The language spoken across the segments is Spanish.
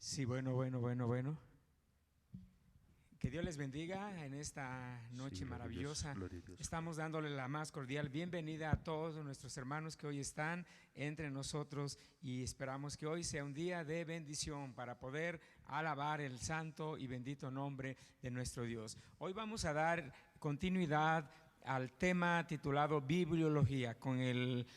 Sí, bueno. Que Dios les bendiga en esta noche maravillosa. Gloria a Dios. Estamos dándole la más cordial bienvenida a todos nuestros hermanos que hoy están entre nosotros y esperamos que hoy sea un día de bendición para poder alabar el santo y bendito nombre de nuestro Dios. Hoy vamos a dar continuidad al tema titulado Bibliología con el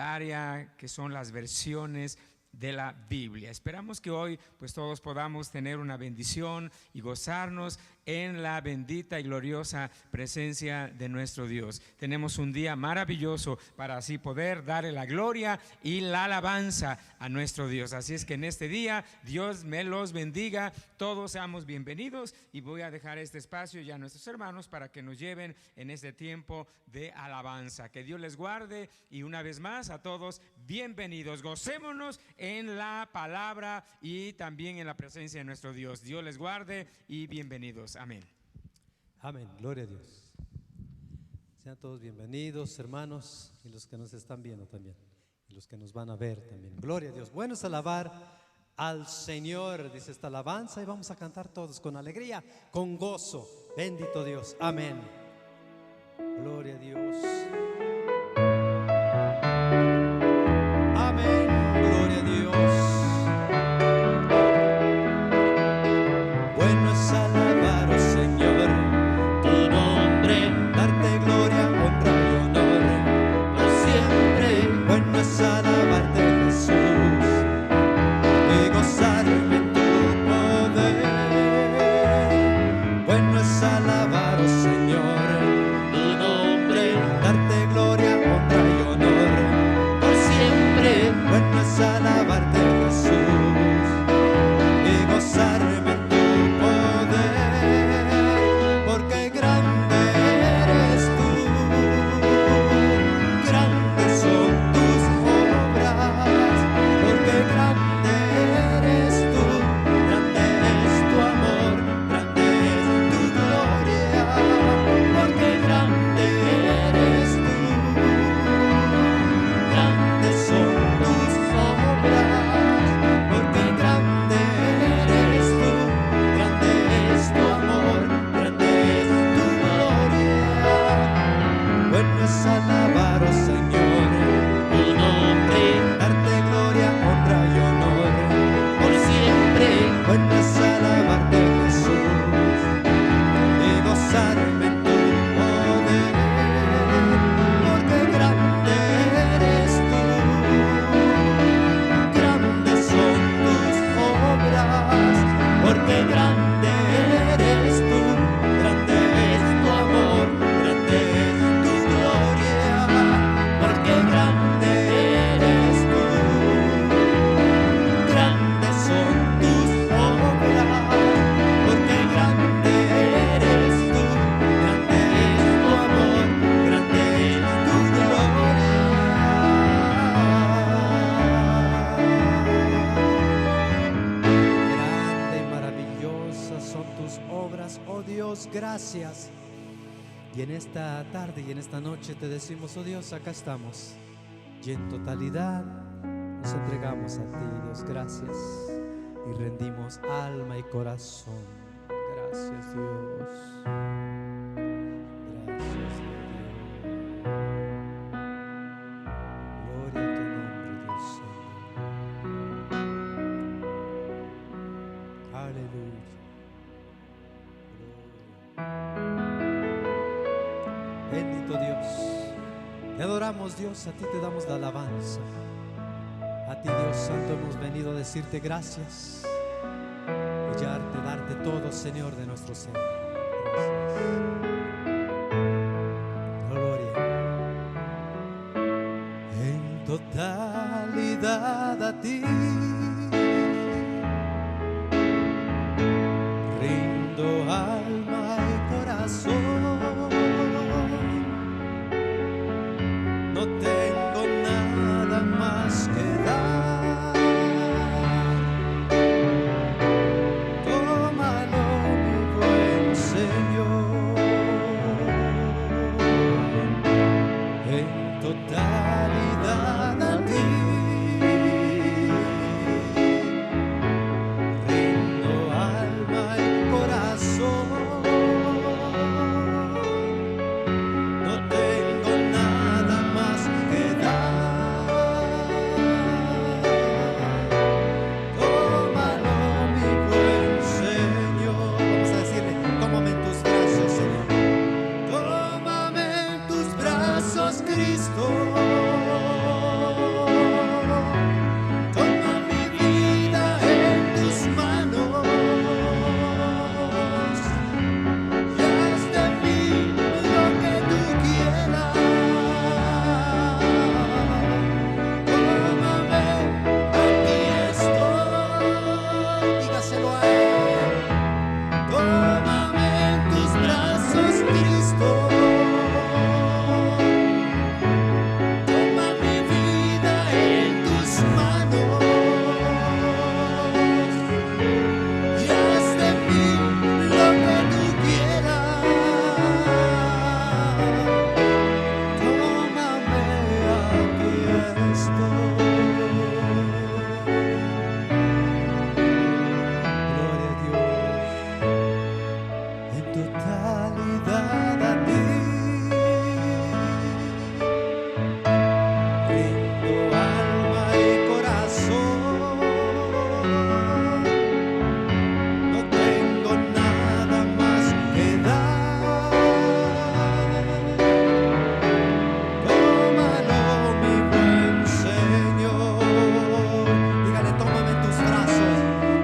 área que son las versiones de la Biblia. Esperamos que hoy pues todos podamos tener una bendición y gozarnos en la bendita y gloriosa presencia de nuestro Dios. Tenemos un día maravilloso para así poder darle la gloria y la alabanza a nuestro Dios. Así es que en este día Dios me los bendiga, todos seamos bienvenidos y voy a dejar este espacio ya a nuestros hermanos para que nos lleven en este tiempo de alabanza. Que Dios les guarde y una vez más a todos bienvenidos. Gocémonos en la palabra y también en la presencia de nuestro Dios. Dios les guarde y bienvenidos. Amén. Amén, gloria a Dios. Sean todos bienvenidos, hermanos, y los que nos están viendo también, y los que nos van a ver también. Gloria a Dios. Bueno es alabar al Señor, dice esta alabanza, y vamos a cantar todos con alegría, con gozo. Bendito Dios. Amén. Gloria a Dios. Amén. Gloria a Dios. Bueno es alabar, oh Señor, tu nombre, darte gloria, honra y honor por siempre. Bueno es alabarte, Jesús, y gozarme en tu poder. Bueno es alabar, oh Señor, tu nombre, darte gloria, honra y honor por siempre. Bueno es alabarte, Jesús, y gozarme en tu poder, porque grande eres tú, grandes son tus obras, porque grande eres tú, grande es tu amor, grande es tu gloria, porque grande eres tú, grandes son tus obras, porque grande eres tú, grande es tu amor, grande es tu gloria. Bueno es alabar, oh Señor, tu nombre, darte gloria, honra y honor por siempre. Bueno es alabarte, Jesús, y gozarme en tu poder, porque grande eres tú, grandes son tus obras, porque grande eres tú, grande es tu amor, grande es tu gloria, porque grande eres tú, grandes son tus obras, porque grande eres tú, grande es tu amor, grande es tu gloria. Grande y maravillosas son tus obras, oh Dios, gracias. Y en esta tarde y en esta noche te decimos, oh Dios, acá estamos. Y en totalidad nos entregamos a ti, Dios, gracias. Y rendimos alma y corazón. Gracias, Dios. Gracias, Dios. Gloria a tu nombre, Dios Santo. Aleluya. Gloria. Bendito Dios. Te adoramos, Dios, a ti te damos la alabanza. A ti, Dios Santo, hemos venido a decirte gracias y darte todo, Señor, de nuestro ser. Gracias. Gloria. En totalidad a ti rindo alma y corazón. No tengo nada más que dar. Tómalo, mi buen Señor. En totalidad a ti totalidad a ti. Rindo alma y corazón, no tengo nada más que dar. Tómalo, mi buen Señor. Dígale, tómame en tus brazos.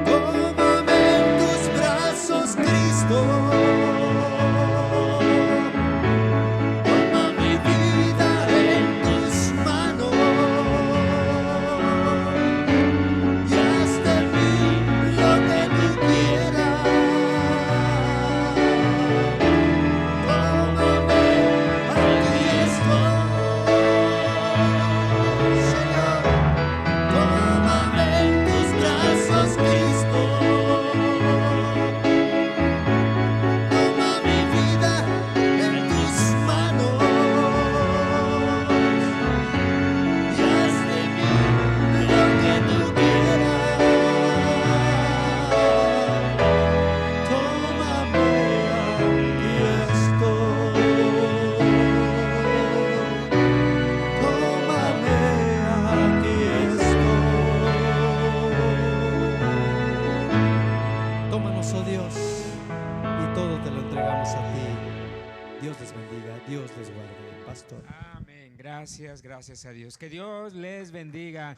Tómame en tus brazos, Cristo. Toma mi vida en tus manos y haz de mí lo que tú quieras. Tómame, aquí estoy, Señor. Tómame en tus brazos, Cristo. Toma mi vida en tus manos y haz de mí lo que tú quieras. Tómame, aquí estoy. Tómame, aquí estoy. Tómanos, oh Dios, y todo te lo entregamos a ti. Dios les bendiga, Dios les guarde, pastor. Amén. Gracias, gracias a Dios. Que Dios les bendiga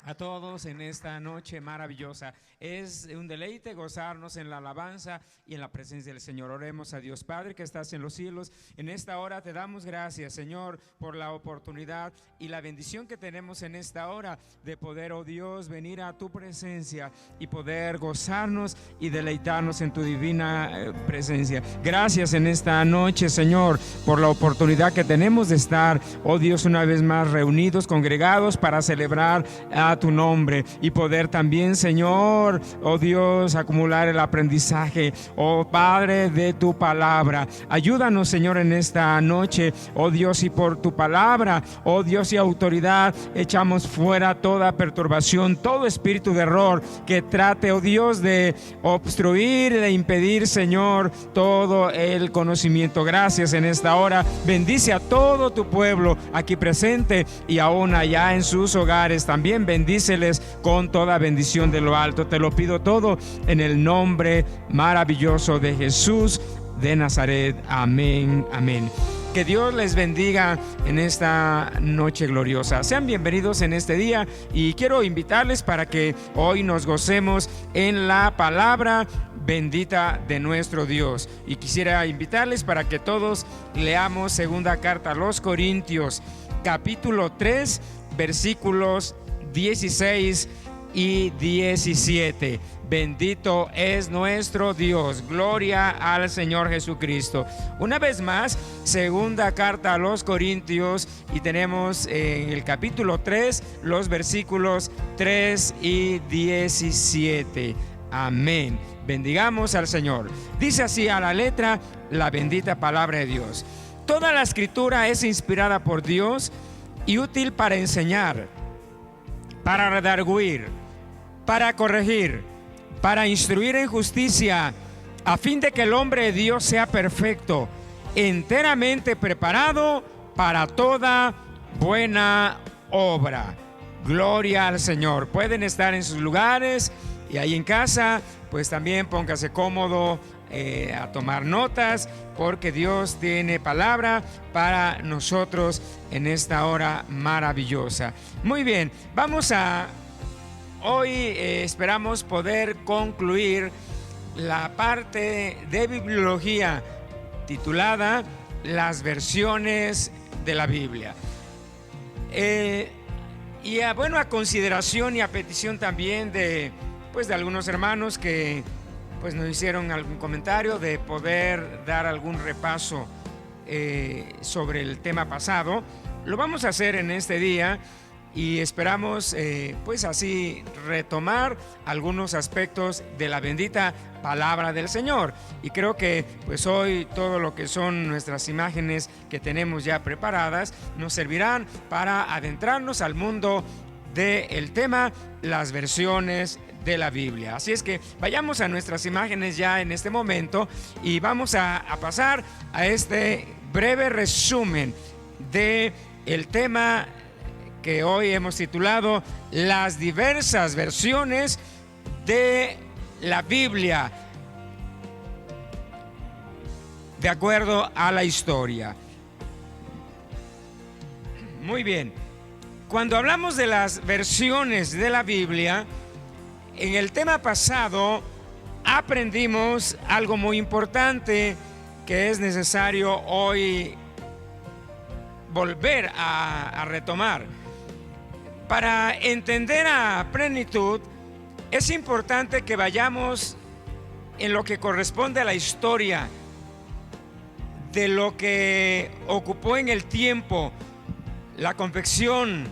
a todos en esta noche maravillosa. Es un deleite gozarnos en la alabanza y en la presencia del Señor. Oremos a Dios. Padre que estás en los cielos, en esta hora te damos gracias, Señor, por la oportunidad y la bendición que tenemos en esta hora de poder, oh Dios, venir a tu presencia y poder gozarnos y deleitarnos en tu divina presencia. Gracias en esta noche, Señor, por la oportunidad que tenemos de estar, oh Dios, una vez más reunidos, congregados para celebrar a tu nombre y poder también, Señor, oh Dios, acumular el aprendizaje, oh Padre, de tu palabra. Ayúdanos, Señor, en esta noche, oh Dios, y por tu palabra, oh Dios, y autoridad, echamos fuera toda perturbación, todo espíritu de error que trate, oh Dios, de obstruir, de impedir, Señor, todo el conocimiento. Gracias en esta hora. Bendice a todo tu pueblo aquí presente y aún allá en sus hogares. También bendíceles con toda bendición de lo alto. Te lo pido todo en el nombre maravilloso de Jesús de Nazaret. Amén, amén. Que Dios les bendiga en esta noche gloriosa. Sean bienvenidos en este día y quiero invitarles para que hoy nos gocemos en la palabra bendita de nuestro Dios. Y quisiera invitarles para que todos leamos segunda carta a los Corintios, capítulo 3, versículos 16 y 17. Bendito es nuestro Dios. Gloria al Señor Jesucristo. Una vez más, segunda carta a los Corintios, y tenemos en el capítulo 3 los versículos 3 y 17. Amén. Bendigamos al Señor. Dice así a la letra la bendita palabra de Dios. Toda la escritura es inspirada por Dios y útil para enseñar, para redarguir, para corregir, para instruir en justicia, a fin de que el hombre de Dios sea perfecto, enteramente preparado para toda buena obra. Gloria al Señor. Pueden estar en sus lugares y ahí en casa, pues también póngase cómodo a tomar notas, porque Dios tiene palabra para nosotros en esta hora maravillosa. Muy bien, vamos a hoy esperamos poder concluir la parte de bibliología titulada Las versiones de la Biblia. Y a consideración y a petición también de algunos hermanos que nos hicieron algún comentario, de poder dar algún repaso sobre el tema pasado. Lo vamos a hacer en este día y esperamos así retomar algunos aspectos de la bendita palabra del Señor. Y creo que hoy todo lo que son nuestras imágenes que tenemos ya preparadas nos servirán para adentrarnos al mundo del tema, las versiones de la Biblia. Así es que vayamos a nuestras imágenes ya en este momento y vamos a pasar a este breve resumen de el tema que hoy hemos titulado las diversas versiones de la Biblia de acuerdo a la historia. Muy bien, cuando hablamos de las versiones de la Biblia, en el tema pasado aprendimos algo muy importante que es necesario hoy volver a retomar. Para entender a plenitud es importante que vayamos en lo que corresponde a la historia de lo que ocupó en el tiempo la confección,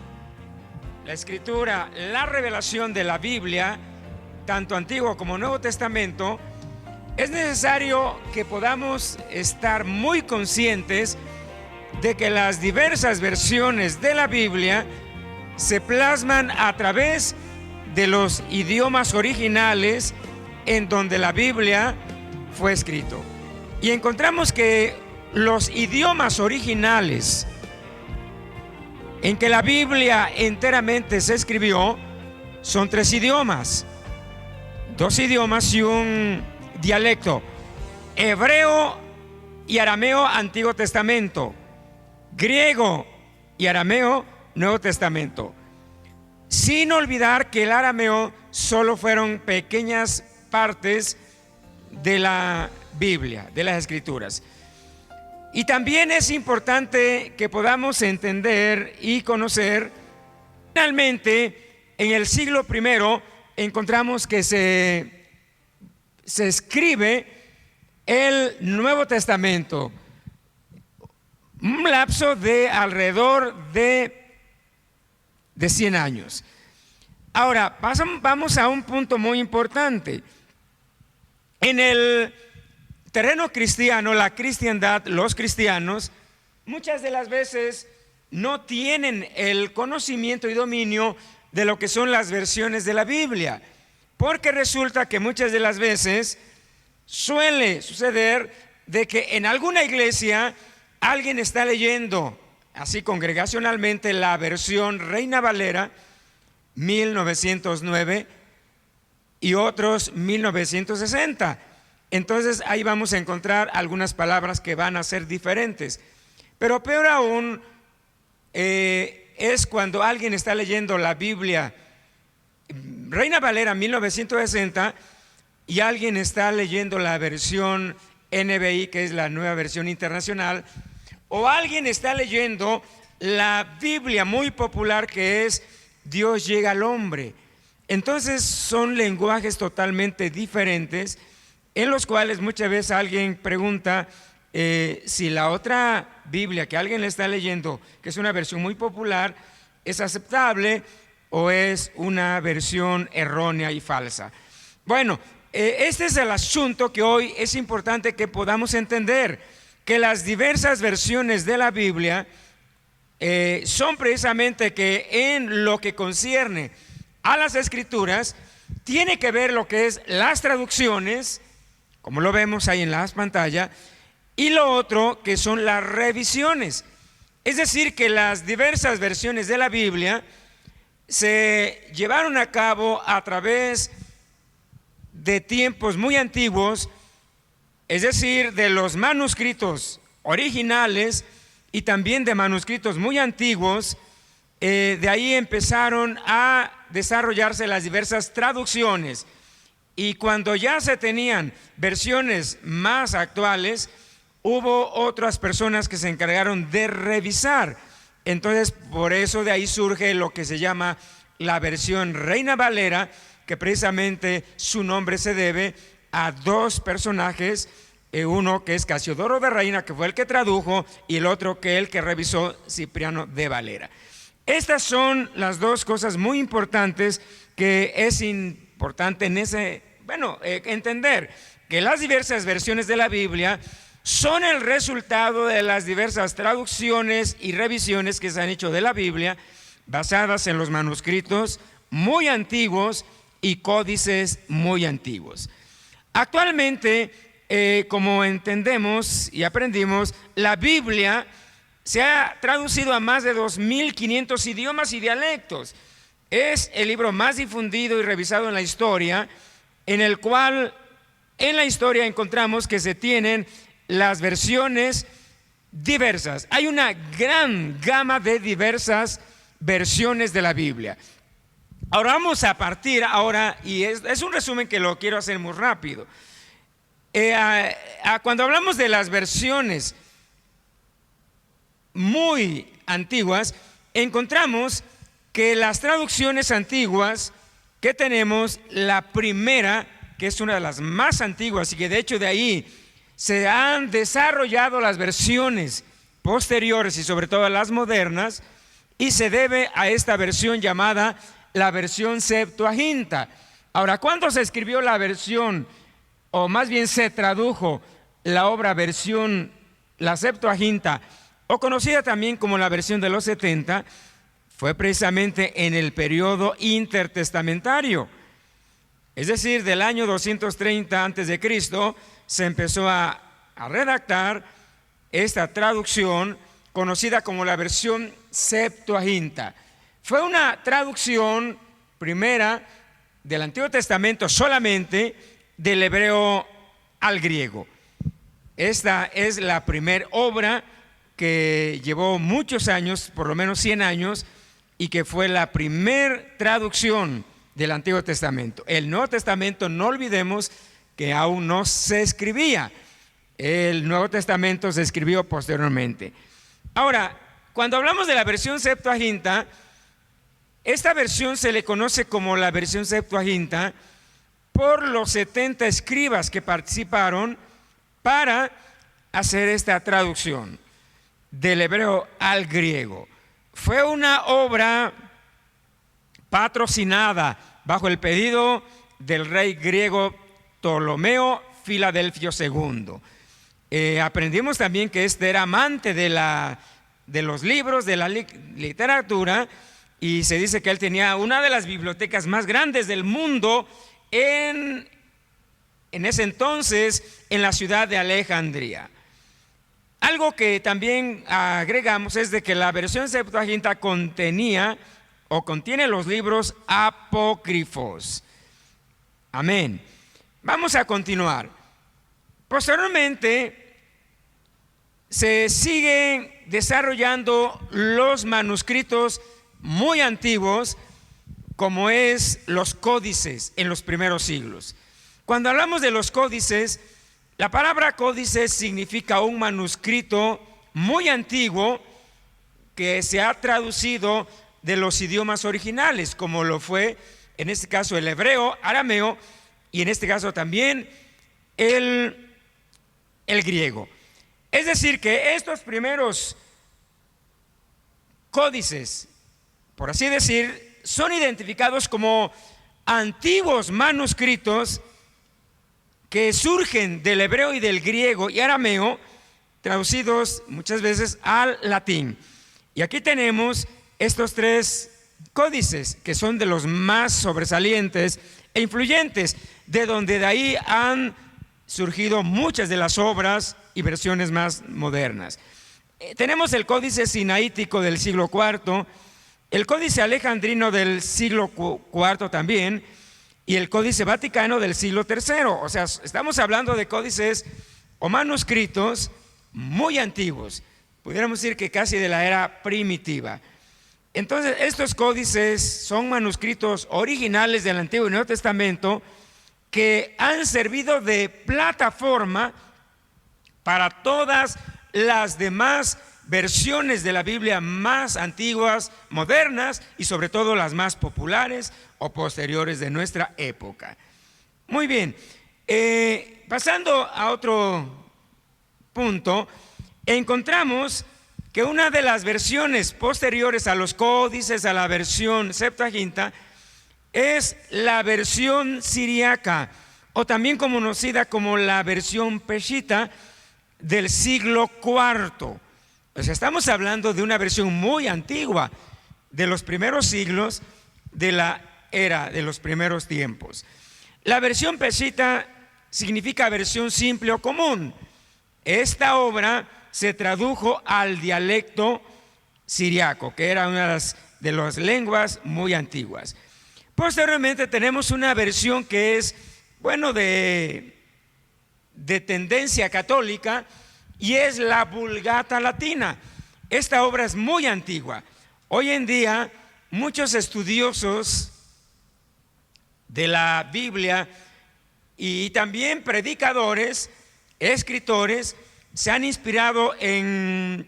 la escritura, la revelación de la Biblia, tanto Antiguo como Nuevo Testamento. Es necesario que podamos estar muy conscientes de que las diversas versiones de la Biblia se plasman a través de los idiomas originales en donde la Biblia fue escrito. Y encontramos que los idiomas originales en que la Biblia enteramente se escribió son 3 idiomas, 2 idiomas y un dialecto: hebreo y arameo, Antiguo Testamento; griego y arameo, Nuevo Testamento. Sin olvidar que el arameo solo fueron pequeñas partes de la Biblia, de las Escrituras. Y también es importante que podamos entender y conocer, finalmente, en el siglo I encontramos que se escribe el Nuevo Testamento, un lapso de alrededor de 100 años. Ahora, vamos a un punto muy importante. En el terreno cristiano, la cristiandad, los cristianos, muchas de las veces no tienen el conocimiento y dominio de lo que son las versiones de la Biblia, porque resulta que muchas de las veces suele suceder de que en alguna iglesia alguien está leyendo así congregacionalmente la versión Reina Valera 1909 y otros 1960. Entonces ahí vamos a encontrar algunas palabras que van a ser diferentes. Pero peor aún es cuando alguien está leyendo la Biblia Reina Valera 1960 y alguien está leyendo la versión NBI, que es la Nueva Versión Internacional, o alguien está leyendo la Biblia muy popular, que es Dios llega al hombre. Entonces son lenguajes totalmente diferentes, en los cuales muchas veces alguien pregunta si la otra Biblia que alguien le está leyendo, que es una versión muy popular, es aceptable o es una versión errónea y falsa. Bueno, este es el asunto que hoy es importante que podamos entender, que las diversas versiones de la Biblia son precisamente que en lo que concierne a las Escrituras tiene que ver lo que es las traducciones, como lo vemos ahí en la pantalla, y lo otro que son las revisiones. Es decir, que las diversas versiones de la Biblia se llevaron a cabo a través de tiempos muy antiguos, es decir, de los manuscritos originales y también de manuscritos muy antiguos. De ahí empezaron a desarrollarse las diversas traducciones, y cuando ya se tenían versiones más actuales, hubo otras personas que se encargaron de revisar. Entonces, por eso de ahí surge lo que se llama la versión Reina Valera, que precisamente su nombre se debe a 2 personajes, uno que es Casiodoro de Reina, que fue el que tradujo, y el otro que el que revisó, Cipriano de Valera. Estas son las 2 cosas muy importantes que es importante en entender, que las diversas versiones de la Biblia son el resultado de las diversas traducciones y revisiones que se han hecho de la Biblia, basadas en los manuscritos muy antiguos y códices muy antiguos. Actualmente, como entendemos y aprendimos, la Biblia se ha traducido a más de 2.500 idiomas y dialectos. Es el libro más difundido y revisado en la historia, en el cual en la historia encontramos que se tienen las versiones diversas. Hay una gran gama de diversas versiones de la Biblia. Ahora vamos a partir y es un resumen que lo quiero hacer muy rápido. Cuando hablamos de las versiones muy antiguas, encontramos que las traducciones antiguas que tenemos, la primera, que es una de las más antiguas y que de hecho de ahí se han desarrollado las versiones posteriores y sobre todo las modernas, y se debe a esta versión llamada la versión Septuaginta. Ahora, ¿cuándo se escribió la versión, o más bien se tradujo la obra la Septuaginta, o conocida también como la versión de los 70? Fue precisamente en el periodo intertestamentario, es decir, del año 230 a.C. se empezó a redactar esta traducción conocida como la versión Septuaginta. Fue una traducción primera del Antiguo Testamento solamente del hebreo al griego. Esta es la primera obra que llevó muchos años, por lo menos 100 años, y que fue la primer traducción del Antiguo Testamento. El Nuevo Testamento, no olvidemos que aún no se escribía. El Nuevo Testamento se escribió posteriormente. Ahora, cuando hablamos de la versión Septuaginta, esta versión se le conoce como la versión Septuaginta por los 70 escribas que participaron para hacer esta traducción del hebreo al griego. Fue una obra patrocinada bajo el pedido del rey griego Ptolomeo Filadelfio II. Aprendimos también que este era amante de los libros, de la literatura, y se dice que él tenía una de las bibliotecas más grandes del mundo en ese entonces en la ciudad de Alejandría. Algo que también agregamos es de que la versión Septuaginta contiene los libros apócrifos. Amén. Vamos a continuar. Posteriormente se siguen desarrollando los manuscritos muy antiguos, como es los códices en los primeros siglos. Cuando hablamos de los códices, la palabra códice significa un manuscrito muy antiguo que se ha traducido de los idiomas originales, como lo fue en este caso el hebreo, arameo, y en este caso también el griego. Es decir, que estos primeros códices, por así decir, son identificados como antiguos manuscritos que surgen del hebreo y del griego y arameo, traducidos muchas veces al latín. Y aquí tenemos estos 3 códices que son de los más sobresalientes e influyentes, de ahí han surgido muchas de las obras y versiones más modernas. Tenemos el códice sinaítico del siglo IV, el códice alejandrino del siglo IV también, y el códice vaticano del siglo III. O sea, estamos hablando de códices o manuscritos muy antiguos, pudiéramos decir que casi de la era primitiva. Entonces, estos códices son manuscritos originales del Antiguo y Nuevo Testamento que han servido de plataforma para todas las demás versiones de la Biblia más antiguas, modernas y sobre todo las más populares o posteriores de nuestra época. Muy bien, pasando a otro punto, encontramos que una de las versiones posteriores a los códices, a la versión Septuaginta, es la versión siriaca, o también conocida como la versión peshita del siglo IV. O sea, estamos hablando de una versión muy antigua, de los primeros siglos de la era de los primeros tiempos. La versión pesita significa versión simple o común. Esta obra se tradujo al dialecto siriaco, que era una de las lenguas muy antiguas. Posteriormente tenemos una versión que es, bueno, de tendencia católica, y es la Vulgata Latina. Esta obra es muy antigua. Hoy en día muchos estudiosos de la Biblia y también predicadores, escritores, se han inspirado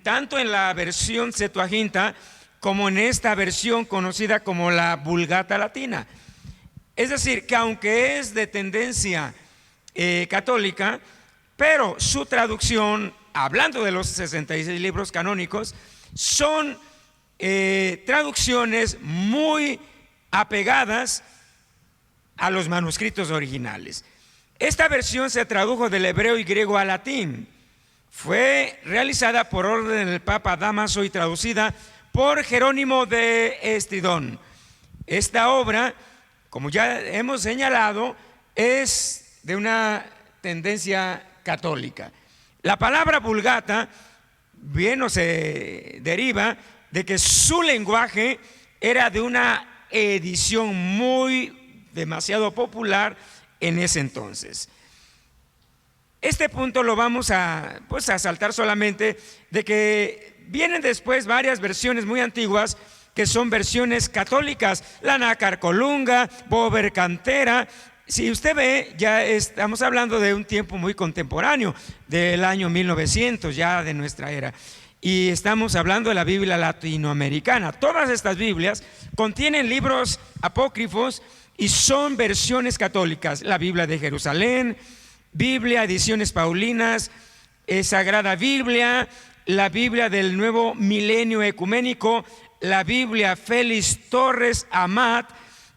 tanto en la versión Septuaginta como en esta versión conocida como la Vulgata Latina. Es decir, que aunque es de tendencia católica, pero su traducción, hablando de los 66 libros canónicos, son traducciones muy apegadas a los manuscritos originales. Esta versión se tradujo del hebreo y griego al latín. Fue realizada por orden del Papa Dámaso y traducida por Jerónimo de Estridón. Esta obra, como ya hemos señalado, es de una tendencia católica. La palabra Vulgata bien o se deriva de que su lenguaje era de una edición demasiado popular en ese entonces. Este punto lo vamos a saltar solamente, de que vienen después varias versiones muy antiguas que son versiones católicas, la Nácar Colunga, Bover Cantera. Si usted ve, ya estamos hablando de un tiempo muy contemporáneo, del año 1900, ya de nuestra era, y estamos hablando de la Biblia latinoamericana. Todas estas Biblias contienen libros apócrifos y son versiones católicas: la Biblia de Jerusalén, Biblia, ediciones paulinas, Sagrada Biblia, la Biblia del Nuevo Milenio Ecuménico, la Biblia Félix Torres Amat,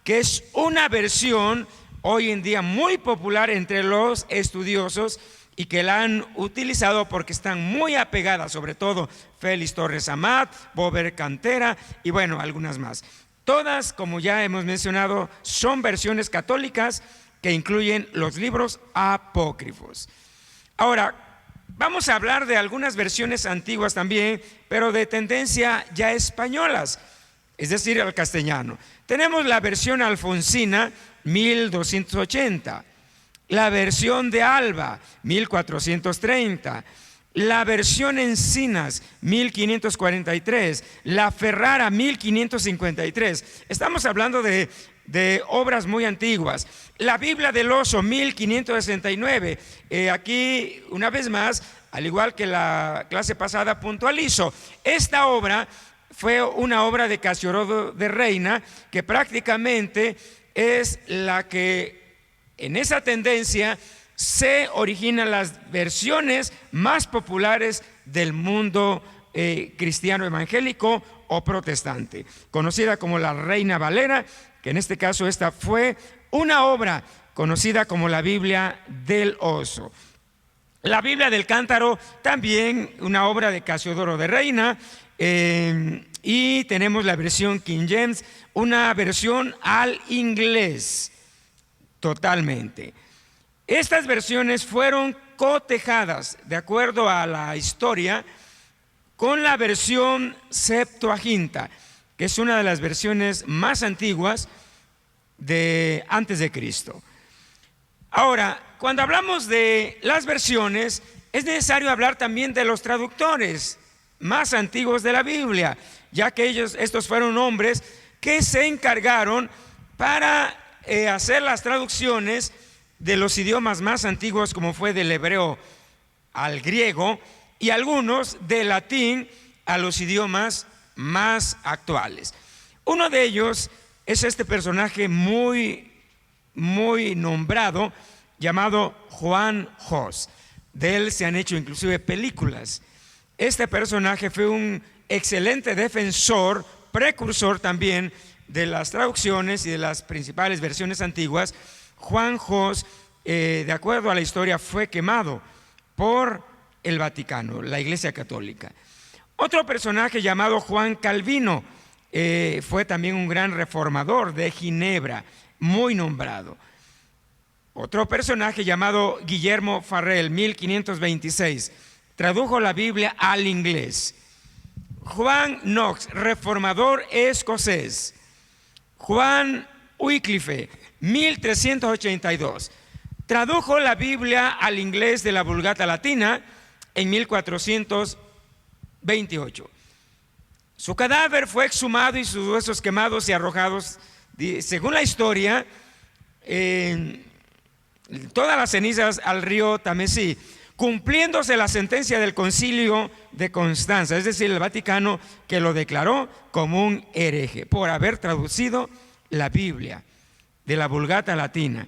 que es una versión hoy en día muy popular entre los estudiosos y que la han utilizado porque están muy apegadas, sobre todo Félix Torres Amat, Bover Cantera y bueno, algunas más. Todas, como ya hemos mencionado, son versiones católicas que incluyen los libros apócrifos. Ahora, vamos a hablar de algunas versiones antiguas también, pero de tendencia ya españolas, es decir, al castellano. Tenemos la versión alfonsina, 1280, la versión de Alba, 1430, la versión Encinas, 1543, la Ferrara, 1553. Estamos hablando de obras muy antiguas. La Biblia del Oso, 1569. Aquí, una vez más, al igual que la clase pasada, puntualizo: esta obra fue una obra de Casiodoro de Reina, que prácticamente es la que en esa tendencia se originan las versiones más populares del mundo cristiano evangélico o protestante, conocida como la Reina Valera, que en este caso esta fue una obra conocida como la Biblia del Oso. La Biblia del Cántaro, también una obra de Casiodoro de Reina, y tenemos la versión King James, una versión al inglés totalmente. Estas versiones fueron cotejadas de acuerdo a la historia con la versión Septuaginta, que es una de las versiones más antiguas de antes de Cristo. Ahora, cuando hablamos de las versiones, es necesario hablar también de los traductores más antiguos de la Biblia, ya que estos fueron hombres que se encargaron para hacer las traducciones de los idiomas más antiguos, como fue del hebreo al griego, y algunos del latín a los idiomas más actuales. Uno de ellos es este personaje muy nombrado, llamado Juan Hus. De él se han hecho inclusive películas. Este personaje fue un excelente defensor, precursor también de las traducciones y de las principales versiones antiguas. Juan Hus, de acuerdo a la historia, fue quemado por el Vaticano, la Iglesia Católica. Otro personaje llamado Juan Calvino, fue también un gran reformador de Ginebra, muy nombrado. Otro personaje llamado Guillermo Farrell, 1526, tradujo la Biblia al inglés. Juan Knox, reformador escocés. Juan Wycliffe, 1382, tradujo la Biblia al inglés de la Vulgata Latina en 1428. Su cadáver fue exhumado y sus huesos quemados y arrojados, según la historia, todas las cenizas al río Támesis, cumpliéndose la sentencia del Concilio de Constanza, es decir, el Vaticano, que lo declaró como un hereje por haber traducido la Biblia de la Vulgata Latina,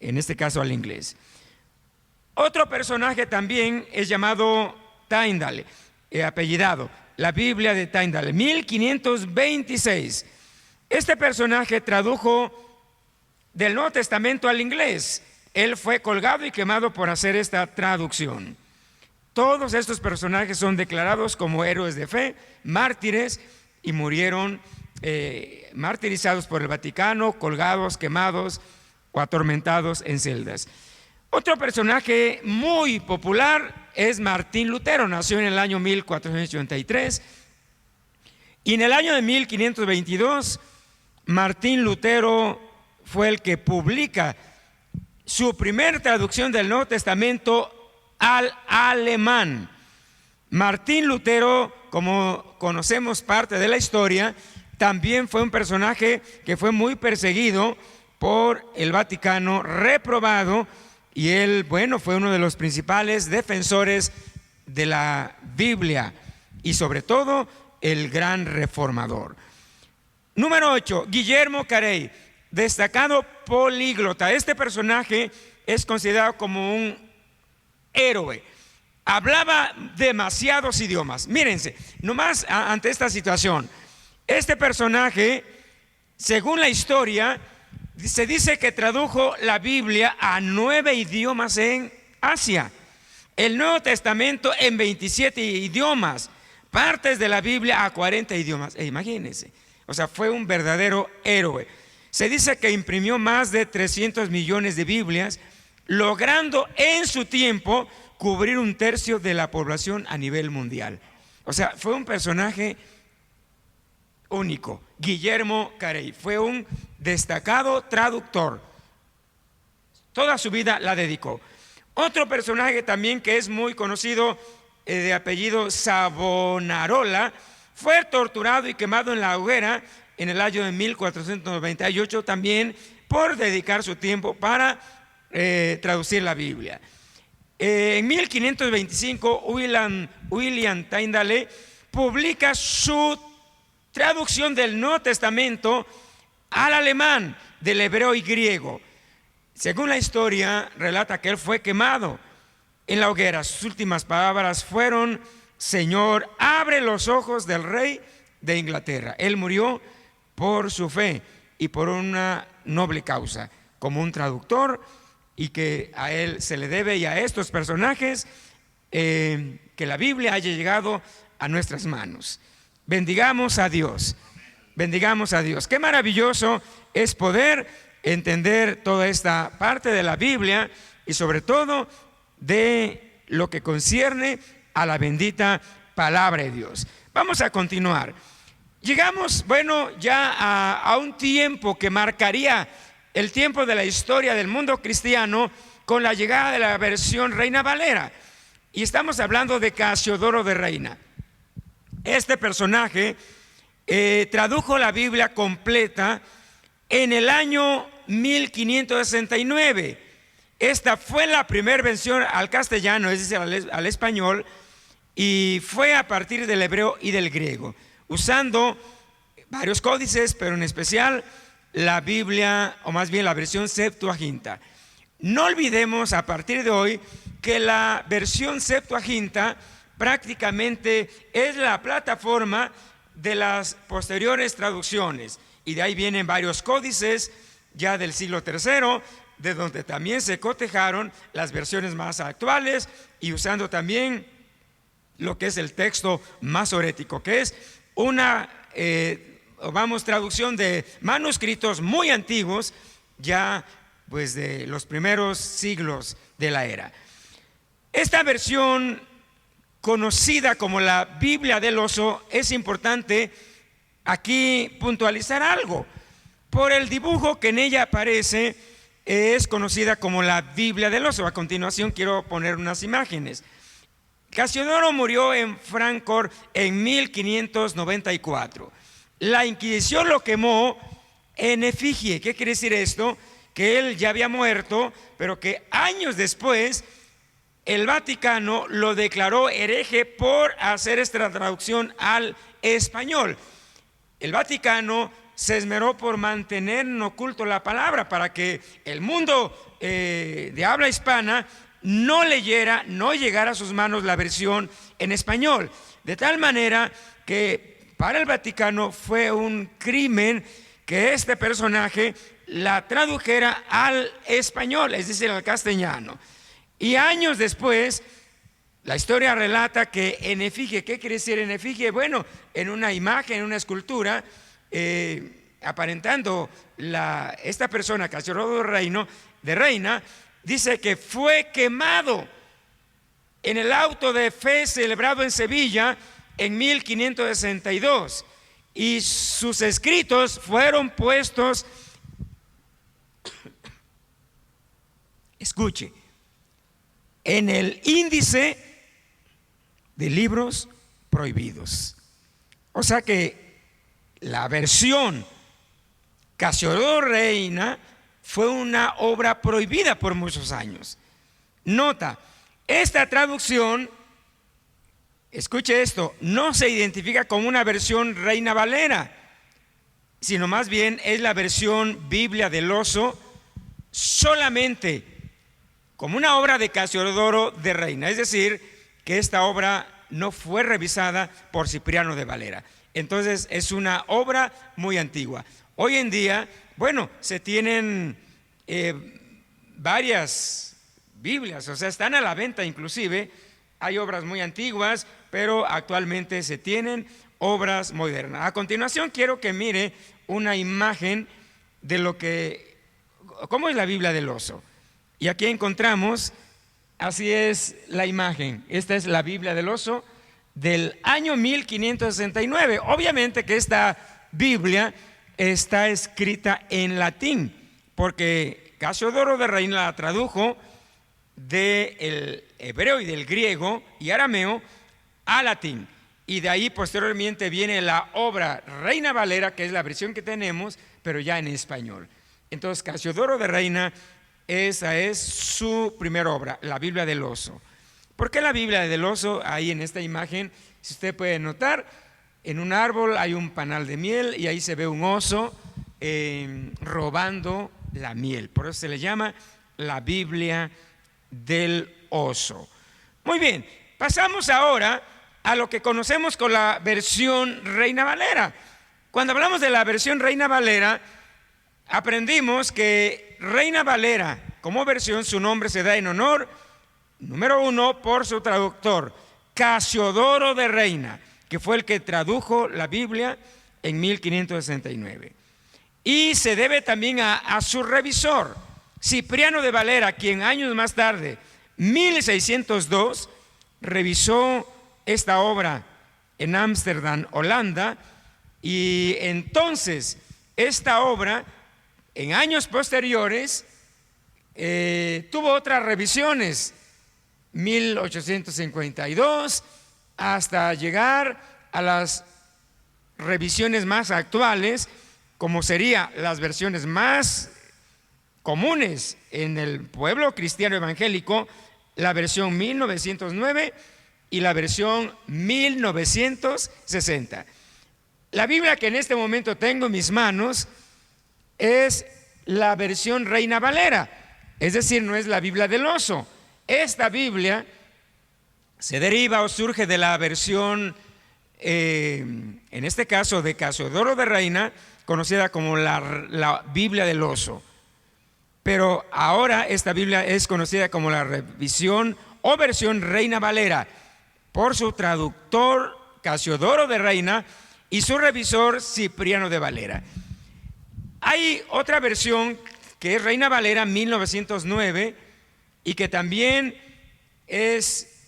en este caso al inglés. Otro personaje también es llamado Tyndale, apellidado, la Biblia de Tyndale, 1526. Este personaje tradujo del Nuevo Testamento al inglés. Él fue colgado y quemado por hacer esta traducción. Todos estos personajes son declarados como héroes de fe, mártires, y murieron martirizados por el Vaticano, colgados, quemados o atormentados en celdas. Otro personaje muy popular es Martín Lutero. Nació en el año 1483 y en el año de 1522 Martín Lutero fue el que publica su primer traducción del Nuevo Testamento al alemán. Martín Lutero, como conocemos parte de la historia, también fue un personaje que fue muy perseguido por el Vaticano, reprobado, y él, bueno, fue uno de los principales defensores de la Biblia y sobre todo el gran reformador. Número 8, Guillermo Carey, destacado políglota. Este personaje es considerado como un héroe. Hablaba demasiados idiomas. Mírense, nomás ante esta situación, este personaje, según la historia, se dice que tradujo la Biblia a 9 idiomas en Asia, el Nuevo Testamento en 27 idiomas, partes de la Biblia a 40 idiomas. Imagínense, o sea, fue un verdadero héroe. Se dice que imprimió más de 300 millones de Biblias, logrando en su tiempo cubrir 1/3 de la población a nivel mundial. O sea, fue un personaje único. Guillermo Carey fue un destacado traductor. Toda su vida la dedicó. Otro personaje también que es muy conocido, de apellido Savonarola, fue torturado y quemado en la hoguera en el año de 1498 también por dedicar su tiempo para traducir la Biblia. En 1525 William Tyndale publica su traducción del Nuevo Testamento al alemán, del hebreo y griego. Según la historia, relata que él fue quemado en la hoguera. Sus últimas palabras fueron: Señor, abre los ojos del rey de Inglaterra. Él murió por su fe y por una noble causa, como un traductor, y que a él se le debe, y a estos personajes, que la Biblia haya llegado a nuestras manos. Bendigamos a Dios, bendigamos a Dios. Qué maravilloso es poder entender toda esta parte de la Biblia y sobre todo de lo que concierne a la bendita palabra de Dios. Vamos a continuar. Llegamos, bueno, ya a un tiempo que marcaría el tiempo de la historia del mundo cristiano con la llegada de la versión Reina Valera. Y estamos hablando de Casiodoro de Reina. Este personaje tradujo la Biblia completa en el año 1569. Esta fue la primera versión al castellano, es decir, al español, y fue a partir del hebreo y del griego, usando varios códices, pero en especial la Biblia, o más bien la versión Septuaginta. No olvidemos a partir de hoy que la versión Septuaginta prácticamente es la plataforma de las posteriores traducciones, y de ahí vienen varios códices ya del siglo III, de donde también se cotejaron las versiones más actuales, y usando también lo que es el texto masorético, que es una vamos, traducción de manuscritos muy antiguos, ya pues de los primeros siglos de la era. Esta versión, conocida como la Biblia del oso, es importante aquí puntualizar algo. Por el dibujo que en ella aparece, es conocida como la Biblia del oso. A continuación quiero poner unas imágenes. Casiodoro murió en Fráncfort en 1594. La Inquisición lo quemó en efigie. ¿Qué quiere decir esto? Que él ya había muerto, pero que años después el Vaticano lo declaró hereje por hacer esta traducción al español. El Vaticano se esmeró por mantener en oculto la palabra para que el mundo de habla hispana no leyera, no llegara a sus manos la versión en español. De tal manera que para el Vaticano fue un crimen que este personaje la tradujera al español, es decir, al castellano. Y años después, la historia relata que en efigie, ¿qué quiere decir en efigie? Bueno, en una imagen, en una escultura, aparentando esta persona, Casiodoro de Reina, dice que fue quemado en el auto de fe celebrado en Sevilla en 1562, y sus escritos fueron puestos, escuche, en el índice de libros prohibidos. O sea que la versión Casiodoro Reina fue una obra prohibida por muchos años. Nota, esta traducción, escuche esto, no se identifica como una versión Reina Valera, sino más bien es la versión Biblia del oso, solamente como una obra de Casiodoro de Reina. Es decir, que esta obra no fue revisada por Cipriano de Valera. Entonces es una obra muy antigua. Hoy en día, bueno, se tienen varias Biblias, o sea, están a la venta inclusive. Hay obras muy antiguas, pero actualmente se tienen obras modernas. A continuación quiero que mire una imagen de cómo es la Biblia del oso. Y aquí encontramos, así es la imagen. Esta es la Biblia del oso del año 1569. Obviamente que esta Biblia está escrita en latín, porque Casiodoro de Reina la tradujo del hebreo y del griego y arameo a latín, y de ahí posteriormente viene la obra Reina Valera, que es la versión que tenemos, pero ya en español. Entonces Casiodoro de Reina, esa es su primera obra, la Biblia del oso. ¿Por qué la Biblia del oso? Ahí en esta imagen, si usted puede notar, en un árbol hay un panal de miel y ahí se ve un oso robando la miel. Por eso se le llama la Biblia del oso. Muy bien, pasamos ahora a lo que conocemos con la versión Reina Valera. Cuando hablamos de la versión Reina Valera, aprendimos que Reina Valera como versión, su nombre se da en honor, número uno, por su traductor, Casiodoro de Reina, que fue el que tradujo la Biblia en 1569. Y se debe también a su revisor, Cipriano de Valera, quien años más tarde, 1602, revisó esta obra en Ámsterdam, Holanda, y entonces esta obra en años posteriores tuvo otras revisiones, 1852, hasta llegar a las revisiones más actuales, como serían las versiones más comunes en el pueblo cristiano evangélico, la versión 1909 y la versión 1960. La Biblia que en este momento tengo en mis manos es la versión Reina Valera, es decir, no es la Biblia del oso. Esta Biblia se deriva o surge de la versión, en este caso de Casiodoro de Reina, conocida como la Biblia del oso. Pero ahora esta Biblia es conocida como la revisión o versión Reina Valera por su traductor Casiodoro de Reina y su revisor Cipriano de Valera. Hay otra versión que es Reina Valera 1909 y que también es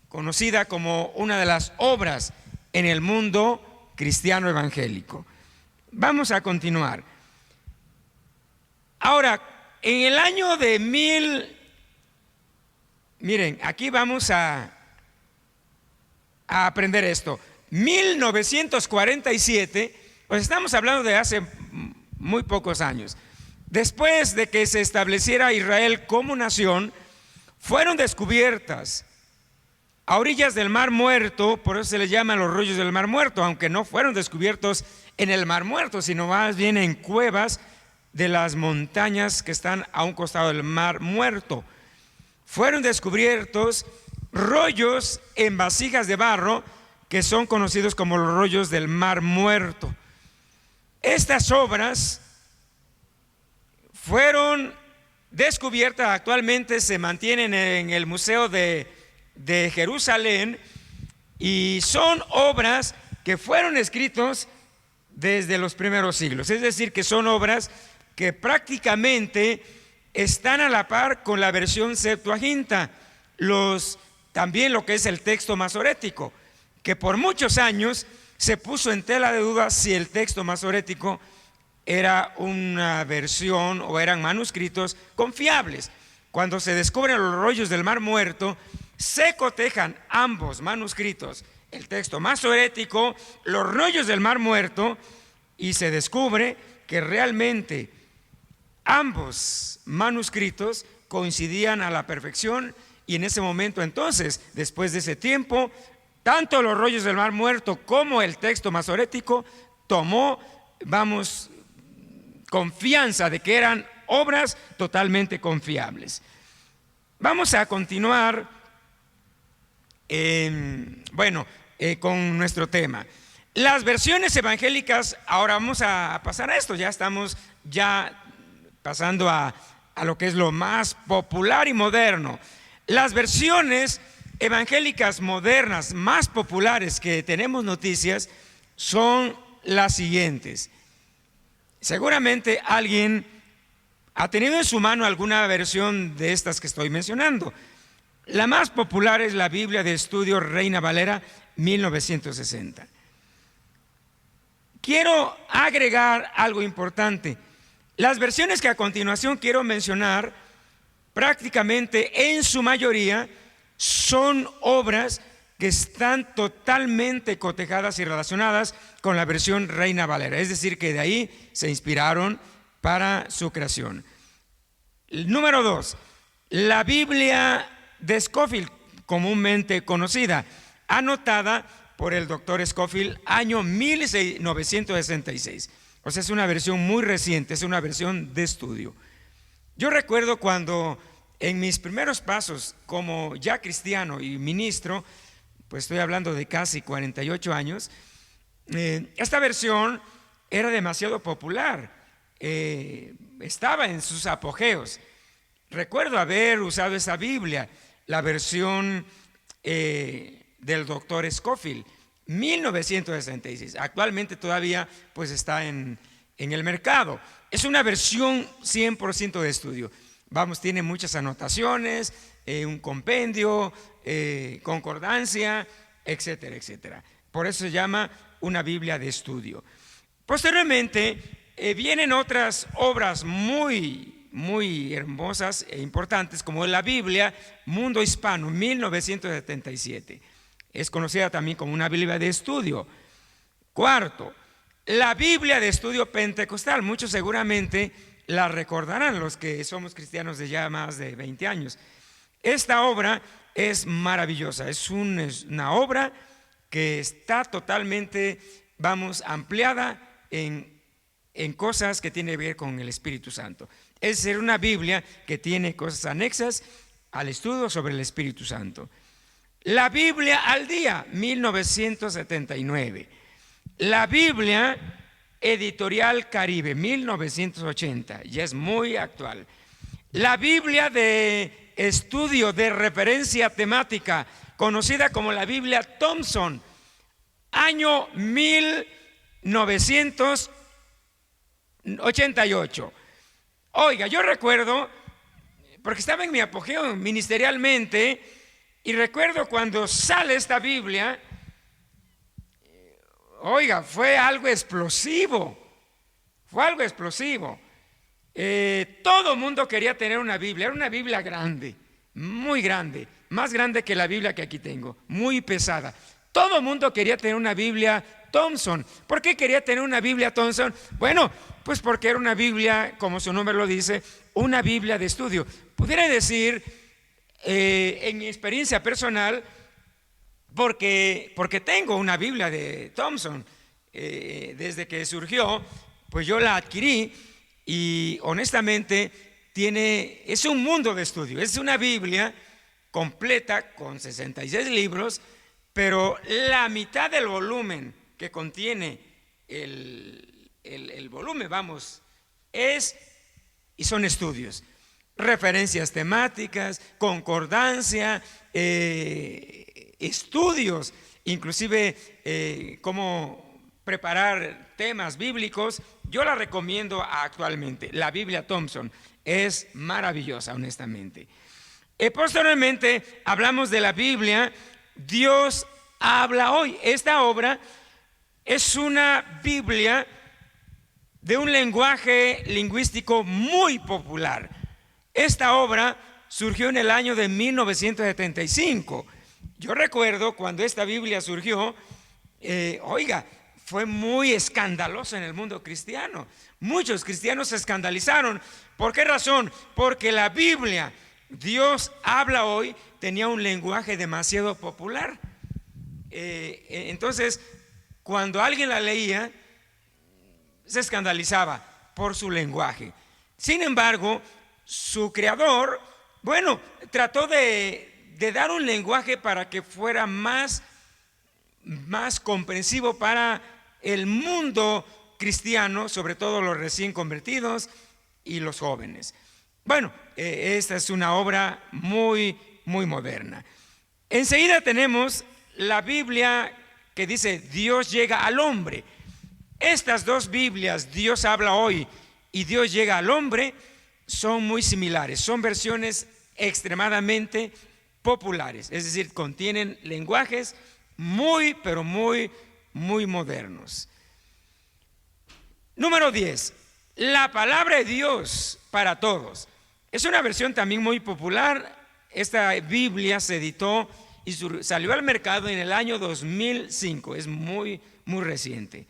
conocida como una de las obras en el mundo cristiano evangélico. Vamos a continuar. Ahora, en el año de miren, aquí vamos a aprender esto. 1947, pues estamos hablando de hace muy pocos años. Después de que se estableciera Israel como nación, fueron descubiertas a orillas del Mar Muerto, por eso se les llaman los rollos del Mar Muerto, aunque no fueron descubiertos en el Mar Muerto, sino más bien en cuevas de las montañas que están a un costado del Mar Muerto. Fueron descubiertos rollos en vasijas de barro que son conocidos como los rollos del Mar Muerto. Estas obras fueron descubiertas, actualmente se mantienen en el Museo de Jerusalén y son obras que fueron escritos desde los primeros siglos, es decir, que son obras que prácticamente están a la par con la versión Septuaginta, también lo que es el texto masorético, que por muchos años se puso en tela de duda si el texto masorético era una versión o eran manuscritos confiables. Cuando se descubren los rollos del Mar Muerto, se cotejan ambos manuscritos, el texto masorético, los rollos del Mar Muerto, y se descubre que realmente ambos manuscritos coincidían a la perfección. Y en ese momento entonces, después de ese tiempo, tanto los rollos del Mar Muerto como el texto masorético tomó, confianza de que eran obras totalmente confiables. Vamos a continuar con nuestro tema. Las versiones evangélicas, ahora vamos a pasar a esto, ya estamos pasando a lo que es lo más popular y moderno. Las versiones evangélicas modernas más populares que tenemos noticias son las siguientes. Seguramente alguien ha tenido en su mano alguna versión de estas que estoy mencionando. La más popular es la Biblia de Estudio Reina Valera 1960. Quiero agregar algo importante. Las versiones que a continuación quiero mencionar, prácticamente en su mayoría, son obras que están totalmente cotejadas y relacionadas con la versión Reina Valera, es decir, que de ahí se inspiraron para su creación. Número 2, la Biblia de Scofield, comúnmente conocida, anotada por el doctor Scofield, año 1966. O sea, es una versión muy reciente, es una versión de estudio. Yo recuerdo cuando en mis primeros pasos como ya cristiano y ministro, pues estoy hablando de casi 48 años, esta versión era demasiado popular, estaba en sus apogeos. Recuerdo haber usado esa Biblia, la versión del doctor Scofield, 1966. Actualmente todavía pues está en el mercado. Es una versión 100% de estudio. Tiene muchas anotaciones, un compendio, concordancia, etcétera, etcétera. Por eso se llama una Biblia de estudio. Posteriormente vienen otras obras muy hermosas e importantes, como la Biblia Mundo Hispano 1977. Es conocida también como una Biblia de estudio. Cuarto, la Biblia de estudio pentecostal. Muchos seguramente la recordarán, los que somos cristianos de ya más de 20 años. Esta obra es maravillosa, es una obra que está totalmente, ampliada en cosas que tienen que ver con el Espíritu Santo. Es decir, una Biblia que tiene cosas anexas al estudio sobre el Espíritu Santo. La Biblia al día, 1979. La Biblia Editorial Caribe, 1980, ya es muy actual. La Biblia de estudio de referencia temática, conocida como la Biblia Thompson, año 1988. Oiga, yo recuerdo, porque estaba en mi apogeo ministerialmente, y recuerdo cuando sale esta Biblia, oiga, fue algo explosivo, todo el mundo quería tener una Biblia, era una Biblia grande, muy grande, más grande que la Biblia que aquí tengo, muy pesada. Todo el mundo quería tener una Biblia Thompson. ¿Por qué quería tener una Biblia Thompson? Bueno, pues porque era una Biblia, como su nombre lo dice, una Biblia de estudio. Pudiera decir, en mi experiencia personal, porque tengo una Biblia de Thompson, desde que surgió, pues yo la adquirí y honestamente es un mundo de estudio. Es una Biblia completa con 66 libros, pero la mitad del volumen que contiene el volumen, son estudios, referencias temáticas, concordancia, estudios, inclusive cómo preparar temas bíblicos. Yo la recomiendo actualmente, la Biblia Thompson, es maravillosa, honestamente. Posteriormente hablamos de la Biblia Dios habla hoy. Esta obra es una Biblia de un lenguaje lingüístico muy popular. Esta obra surgió en el año de 1975. Yo recuerdo cuando esta Biblia surgió, fue muy escandalosa en el mundo cristiano. Muchos cristianos se escandalizaron. ¿Por qué razón? Porque la Biblia Dios habla hoy tenía un lenguaje demasiado popular. Entonces, cuando alguien la leía, se escandalizaba por su lenguaje. Sin embargo, su creador, trató de dar un lenguaje para que fuera más comprensivo para el mundo cristiano, sobre todo los recién convertidos y los jóvenes. Esta es una obra muy, muy moderna. Enseguida tenemos la Biblia que dice Dios llega al hombre. Estas dos Biblias, Dios habla hoy y Dios llega al hombre, son muy similares. Son versiones extremadamente populares, es decir, contienen lenguajes muy, pero muy, muy modernos. Número 10, la palabra de Dios para todos. Es una versión también muy popular. Esta Biblia se editó y salió al mercado en el año 2005, es muy, muy reciente.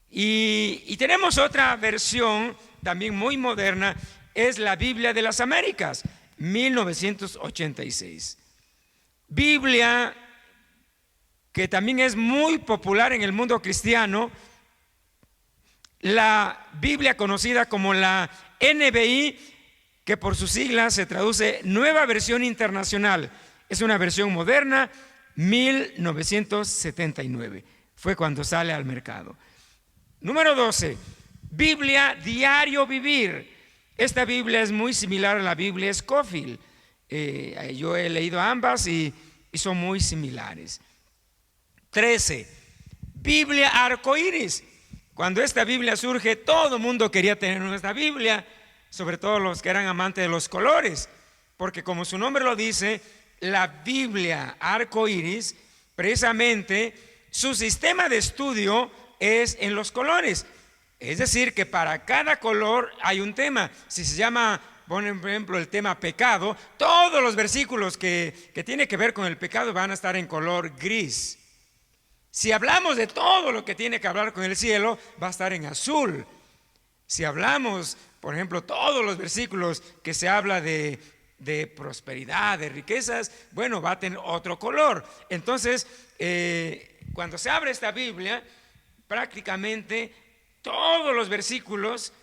Y tenemos otra versión también muy moderna, es la Biblia de las Américas, 1986. Biblia que también es muy popular en el mundo cristiano, la Biblia conocida como la NBI, que por sus siglas se traduce Nueva Versión Internacional. Es una versión moderna, 1979. Fue cuando sale al mercado. Número 12, Biblia Diario Vivir. Esta Biblia es muy similar a la Biblia Scofield. Yo he leído ambas y son muy similares. 13, Biblia Arcoíris. Cuando esta Biblia surge, todo el mundo quería tener esta Biblia, sobre todo los que eran amantes de los colores, porque como su nombre lo dice, la Biblia Arcoíris, precisamente su sistema de estudio es en los colores. Es decir, que para cada color hay un tema. Si se llama, por ejemplo, el tema pecado, todos los versículos que tienen que ver con el pecado van a estar en color gris. Si hablamos de todo lo que tiene que hablar con el cielo, va a estar en azul. Si hablamos, por ejemplo, todos los versículos que se habla de prosperidad, de riquezas, va a tener otro color. Entonces, cuando se abre esta Biblia, prácticamente todos los versículos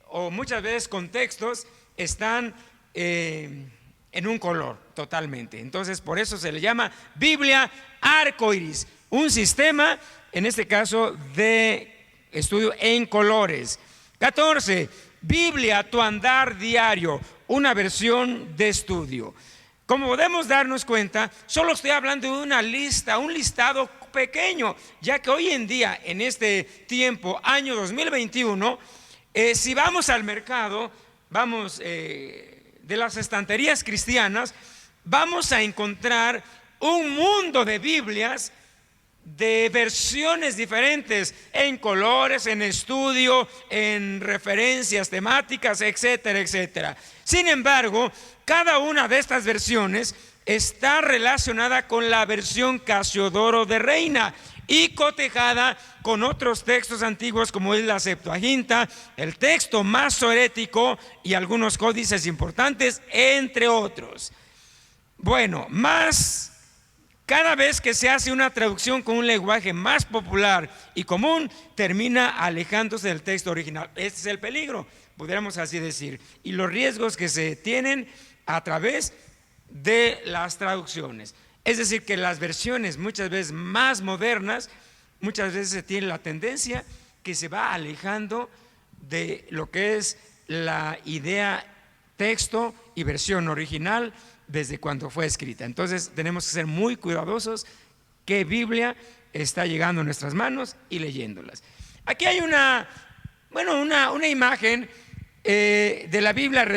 o muchas veces contextos están en un color totalmente. Entonces, por eso se le llama Biblia Arcoíris, un sistema, en este caso, de estudio en colores. 14, Biblia Tu Andar Diario, una versión de estudio. Como podemos darnos cuenta, solo estoy hablando de una lista, un listado pequeño, ya que hoy en día, en este tiempo, año 2021, si vamos al mercado, vamos de las estanterías cristianas, vamos a encontrar un mundo de Biblias, de versiones diferentes, en colores, en estudio, en referencias temáticas, etcétera, etcétera. Sin embargo, cada una de estas versiones está relacionada con la versión Casiodoro de Reina y cotejada con otros textos antiguos como es la Septuaginta, el texto masorético y algunos códices importantes, entre otros. Bueno, cada vez que se hace una traducción con un lenguaje más popular y común, termina alejándose del texto original. Este es el peligro, pudiéramos así decir, y los riesgos que se tienen a través de las traducciones. Es decir, que las versiones muchas veces más modernas, muchas veces se tiene la tendencia que se va alejando de lo que es la idea, texto y versión original desde cuando fue escrita. Entonces tenemos que ser muy cuidadosos qué Biblia está llegando a nuestras manos y leyéndolas. Aquí hay una imagen de la Biblia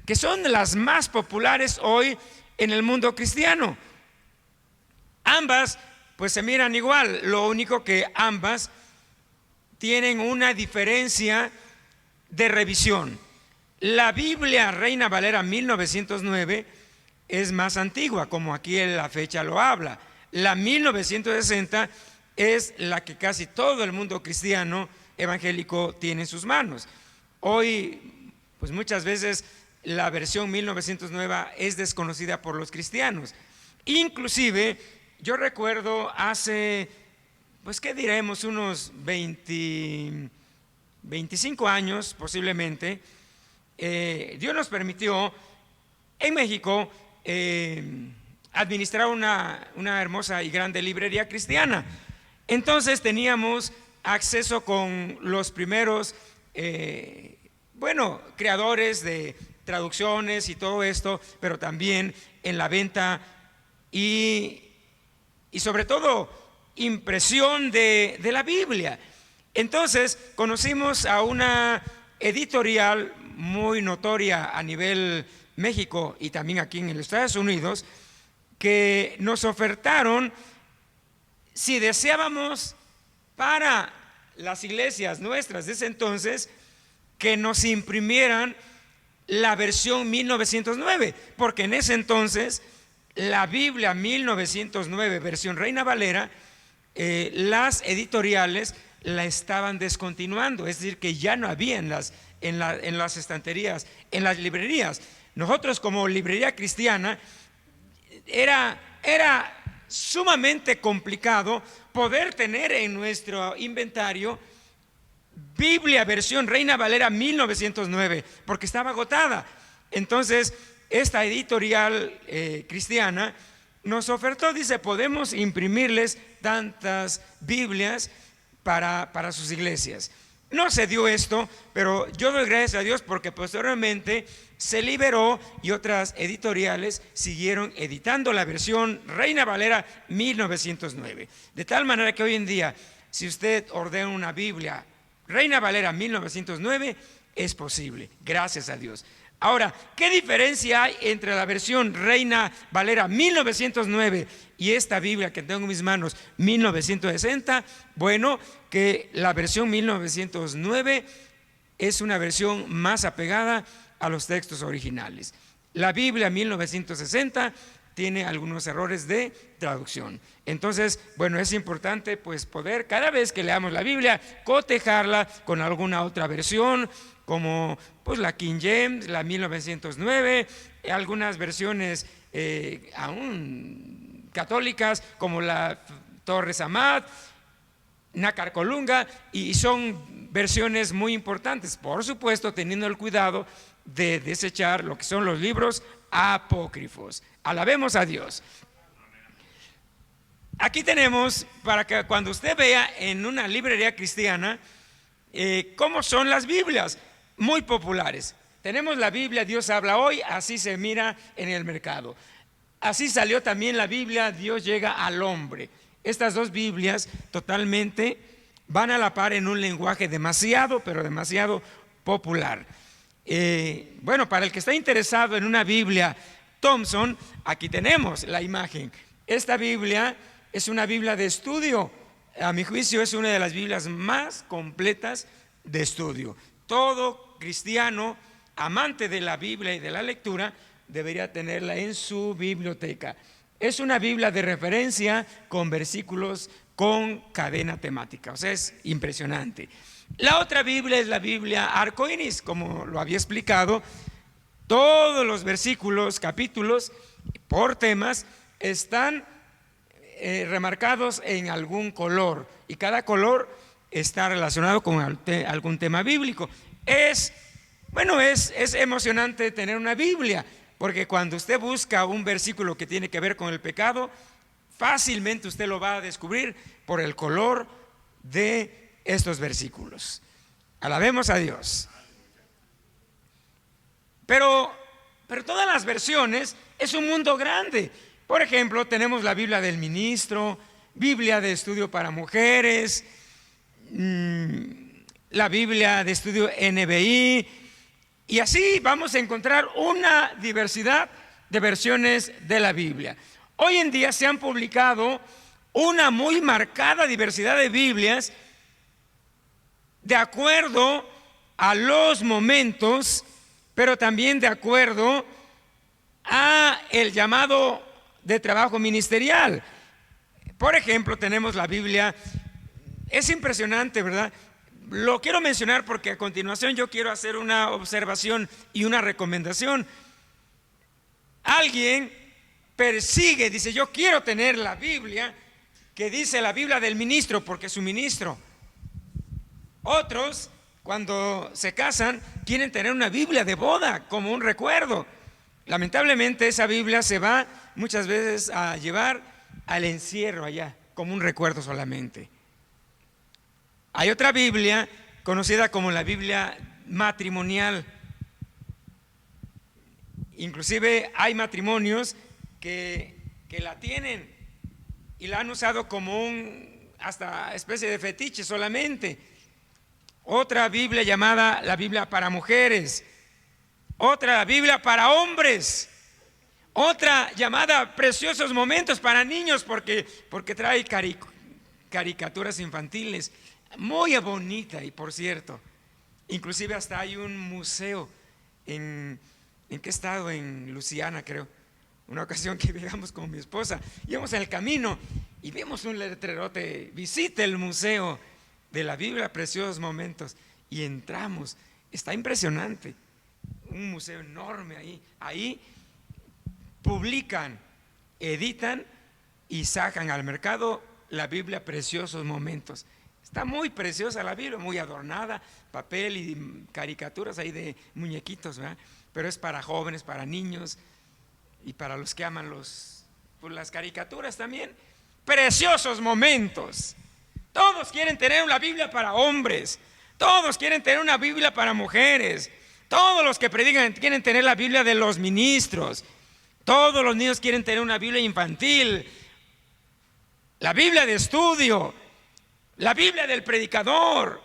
que son las más populares hoy en el mundo cristiano. Ambas pues se miran igual, lo único que ambas tienen una diferencia de revisión. La Biblia Reina Valera 1909 es más antigua, como aquí en la fecha lo habla. La 1960 es la que casi todo el mundo cristiano evangélico tiene en sus manos. Hoy pues muchas veces la versión 1909 es desconocida por los cristianos. Inclusive yo recuerdo hace, pues qué diremos, unos 25 años posiblemente, Dios nos permitió en México administrar una hermosa y grande librería cristiana. Entonces teníamos acceso con los primeros creadores de traducciones y todo esto, pero también en la venta y sobre todo impresión de la Biblia. Entonces conocimos a una editorial muy notoria a nivel México y también aquí en los Estados Unidos, que nos ofertaron, si deseábamos para las iglesias nuestras de ese entonces, que nos imprimieran la versión 1909, porque en ese entonces la Biblia 1909 versión Reina Valera, las editoriales la estaban descontinuando, es decir, que ya no había en las estanterías, en las librerías. Nosotros como librería cristiana era sumamente complicado poder tener en nuestro inventario Biblia versión Reina Valera 1909, porque estaba agotada. Entonces esta editorial cristiana nos ofertó, dice, podemos imprimirles tantas Biblias para sus iglesias. No se dio esto, pero yo doy gracias a Dios porque posteriormente se liberó y otras editoriales siguieron editando la versión Reina Valera 1909. De tal manera que hoy en día, si usted ordena una Biblia Reina Valera 1909, es posible, gracias a Dios. Ahora, ¿qué diferencia hay entre la versión Reina Valera 1909 y esta Biblia que tengo en mis manos 1960? Bueno, que la versión 1909 es una versión más apegada a los textos originales. La Biblia 1960 tiene algunos errores de traducción. Entonces, bueno, es importante pues poder cada vez que leamos la Biblia cotejarla con alguna otra versión, como pues la King James, la 1909, algunas versiones aún católicas como la Torres Amat, Nácar Colunga, y son versiones muy importantes, por supuesto teniendo el cuidado de desechar lo que son los libros apócrifos. Alabemos a Dios. Aquí tenemos, para que cuando usted vea en una librería cristiana cómo son las Biblias muy populares. Tenemos la Biblia Dios habla hoy, así se mira en el mercado. Así salió también la Biblia Dios llega al hombre. Estas dos Biblias totalmente van a la par en un lenguaje demasiado, pero demasiado popular. Bueno, para el que está interesado en una Biblia Thompson, aquí tenemos la imagen. Esta Biblia es una Biblia de estudio. A mi juicio es una de las Biblias más completas de estudio. Todo cristiano amante de la Biblia y de la lectura debería tenerla en su biblioteca. Es una Biblia de referencia con versículos con cadena temática, o sea, es impresionante. La otra Biblia es la Biblia arcoíris, como lo había explicado. Todos los versículos, capítulos por temas están remarcados en algún color, y cada color está relacionado con algún tema bíblico. Es emocionante tener una Biblia, porque cuando usted busca un versículo que tiene que ver con el pecado, fácilmente usted lo va a descubrir por el color de estos versículos. Alabemos a Dios. Pero todas las versiones es un mundo grande. Por ejemplo, tenemos la Biblia del ministro, Biblia de estudio para mujeres, la Biblia de estudio NBI, y así vamos a encontrar una diversidad de versiones de la Biblia. Hoy en día se han publicado una muy marcada diversidad de Biblias de acuerdo a los momentos, pero también de acuerdo a el llamado de trabajo ministerial. Por ejemplo, tenemos la Biblia. Es impresionante, ¿verdad? Lo quiero mencionar porque a continuación yo quiero hacer una observación y una recomendación. Alguien persigue, dice: yo quiero tener la Biblia que dice la Biblia del ministro, porque es su ministro. Otros, cuando se casan, quieren tener una Biblia de boda como un recuerdo. Lamentablemente esa Biblia se va muchas veces a llevar al encierro allá, como un recuerdo solamente. Hay otra Biblia conocida como la Biblia matrimonial. Inclusive hay matrimonios que la tienen y la han usado como hasta especie de fetiche solamente. Otra Biblia llamada la Biblia para mujeres. Otra Biblia para hombres. Otra llamada Preciosos Momentos para niños, porque trae caricaturas infantiles. Muy bonita. Y por cierto, inclusive hasta hay un museo ¿en qué estado? En Luisiana, creo. Una ocasión que viajamos con mi esposa, íbamos en el camino y vimos un letrerote: visite el museo de la Biblia Preciosos Momentos, y entramos. Está impresionante, un museo enorme ahí publican, editan y sacan al mercado la Biblia Preciosos Momentos. Está muy preciosa la Biblia, muy adornada, papel y caricaturas ahí de muñequitos, ¿verdad? Pero es para jóvenes, para niños y para los que aman las caricaturas también. Preciosos Momentos. Todos quieren tener una Biblia para hombres, todos quieren tener una Biblia para mujeres, todos los que predican quieren tener la Biblia de los ministros, todos los niños quieren tener una Biblia infantil, la Biblia de estudio, la Biblia del predicador.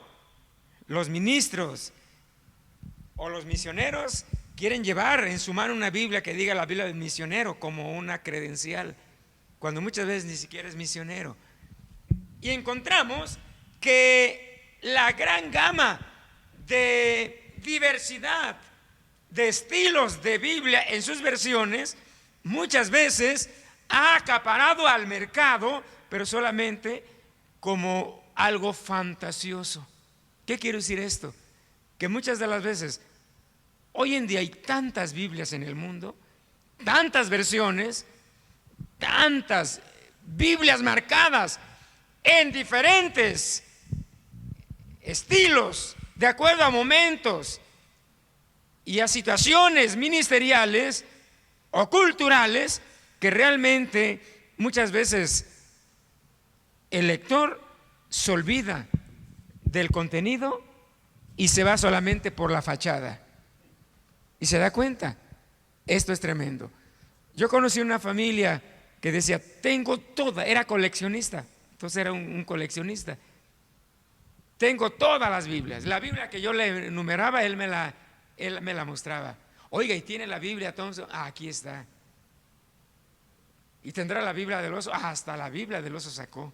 Los ministros o los misioneros quieren llevar en su mano una Biblia que diga la Biblia del misionero como una credencial, cuando muchas veces ni siquiera es misionero. Y encontramos que la gran gama de diversidad de estilos de Biblia en sus versiones muchas veces ha acaparado al mercado, pero solamente como algo fantasioso. ¿Qué quiero decir esto? Que muchas de las veces hoy en día hay tantas Biblias en el mundo, tantas versiones, tantas Biblias marcadas en diferentes estilos, de acuerdo a momentos y a situaciones ministeriales o culturales, que realmente muchas veces el lector se olvida del contenido y se va solamente por la fachada. Y se da cuenta, esto es tremendo. Yo conocí una familia que decía, tengo toda, era coleccionista, entonces era un coleccionista. Tengo todas las Biblias. La Biblia que yo le enumeraba, él me la mostraba. Oiga, ¿y tiene la Biblia Thompson? Aquí está. ¿Y tendrá la Biblia del oso? Hasta la Biblia del oso sacó.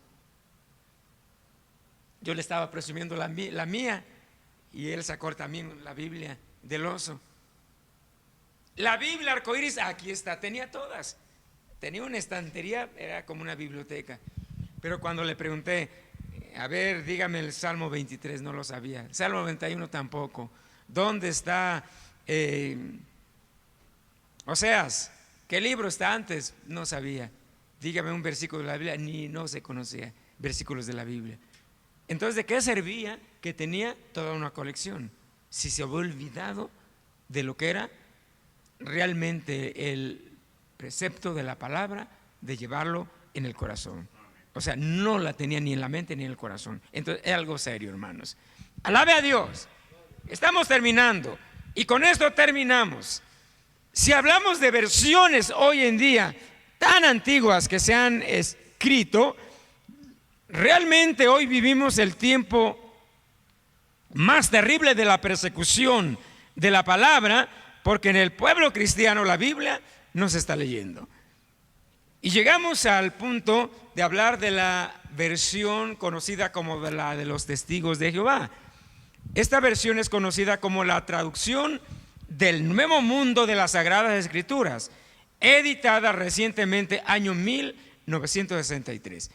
Yo le estaba presumiendo la mía y él sacó también la Biblia del oso. La Biblia arcoíris, aquí está, tenía todas. Tenía una estantería, era como una biblioteca. Pero cuando le pregunté, a ver, dígame el Salmo 23, no lo sabía. El Salmo 91 tampoco. ¿Dónde está Oseas? ¿Qué libro está antes? No sabía. Dígame un versículo de la Biblia, no se conocía versículos de la Biblia. Entonces, ¿de qué servía que tenía toda una colección? Si se había olvidado de lo que era realmente el precepto de la palabra, de llevarlo en el corazón. O sea, no la tenía ni en la mente ni en el corazón. Entonces, es algo serio, hermanos. Alabe a Dios. Estamos terminando. Y con esto terminamos. Si hablamos de versiones hoy en día tan antiguas que se han escrito, realmente hoy vivimos el tiempo más terrible de la persecución de la palabra, porque en el pueblo cristiano la Biblia no se está leyendo. Y llegamos al punto de hablar de la versión conocida como la de los testigos de Jehová. Esta versión es conocida como la traducción del Nuevo Mundo de las Sagradas Escrituras, editada recientemente, año 1963.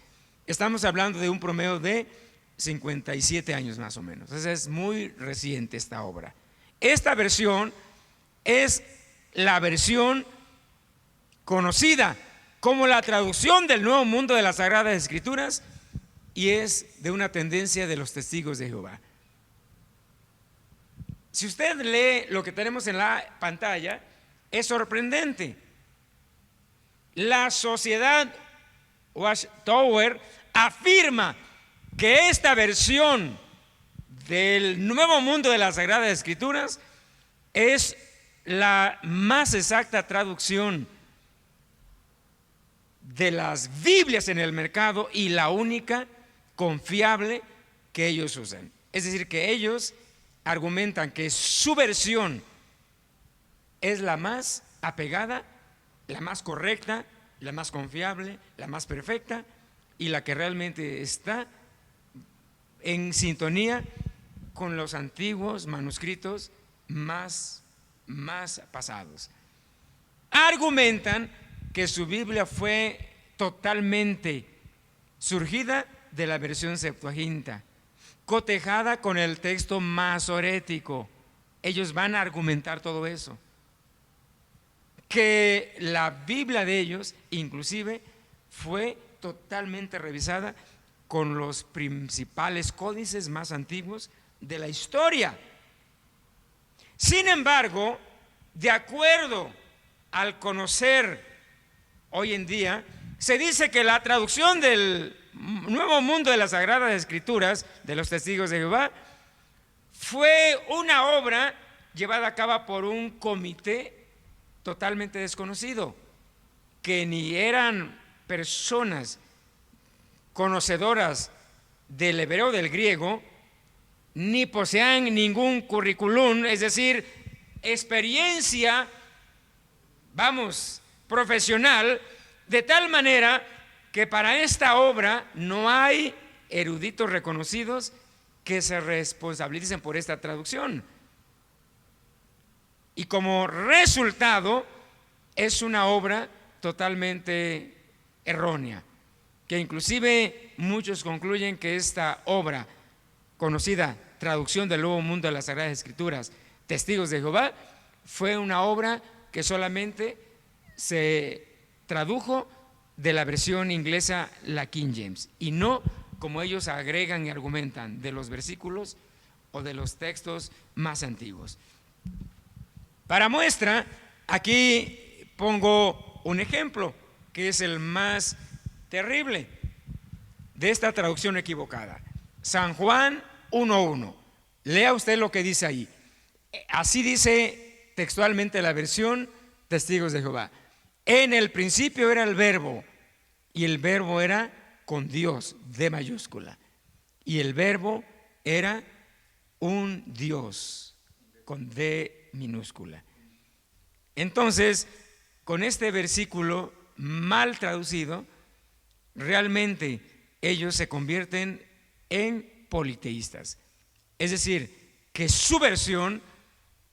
Estamos hablando de un promedio de 57 años más o menos. Entonces es muy reciente esta obra. Esta versión es la versión conocida como la traducción del Nuevo Mundo de las Sagradas Escrituras y es de una tendencia de los testigos de Jehová. Si usted lee lo que tenemos en la pantalla, es sorprendente. La sociedad Watchtower afirma que esta versión del Nuevo Mundo de las Sagradas Escrituras es la más exacta traducción de las Biblias en el mercado y la única confiable que ellos usan. Es decir, que ellos argumentan que su versión es la más apegada, la más correcta, la más confiable, la más perfecta y la que realmente está en sintonía con los antiguos manuscritos más pasados. Argumentan que su Biblia fue totalmente surgida de la versión Septuaginta, cotejada con el texto masorético. Ellos van a argumentar todo eso, que la Biblia de ellos inclusive fue totalmente revisada con los principales códices más antiguos de la historia. Sin embargo, de acuerdo al conocer hoy en día, se dice que la traducción del Nuevo Mundo de las Sagradas Escrituras de los Testigos de Jehová fue una obra llevada a cabo por un comité totalmente desconocido, que ni eran personas conocedoras del hebreo, del griego, ni poseían ningún currículum, es decir, experiencia, profesional, de tal manera que para esta obra no hay eruditos reconocidos que se responsabilicen por esta traducción. Y como resultado es una obra totalmente errónea, que inclusive muchos concluyen que esta obra conocida, traducción del Nuevo Mundo de las Sagradas Escrituras, Testigos de Jehová, fue una obra que solamente se tradujo de la versión inglesa, la King James, y no como ellos agregan y argumentan de los versículos o de los textos más antiguos. Para muestra, aquí pongo un ejemplo que es el más terrible de esta traducción equivocada. San Juan 1:1. Lea usted lo que dice ahí. Así dice textualmente la versión Testigos de Jehová. En el principio era el verbo, y el verbo era con Dios, D mayúscula, y el verbo era un Dios, con D minúscula. Entonces, con este versículo mal traducido, realmente ellos se convierten en politeístas. Es decir, que su versión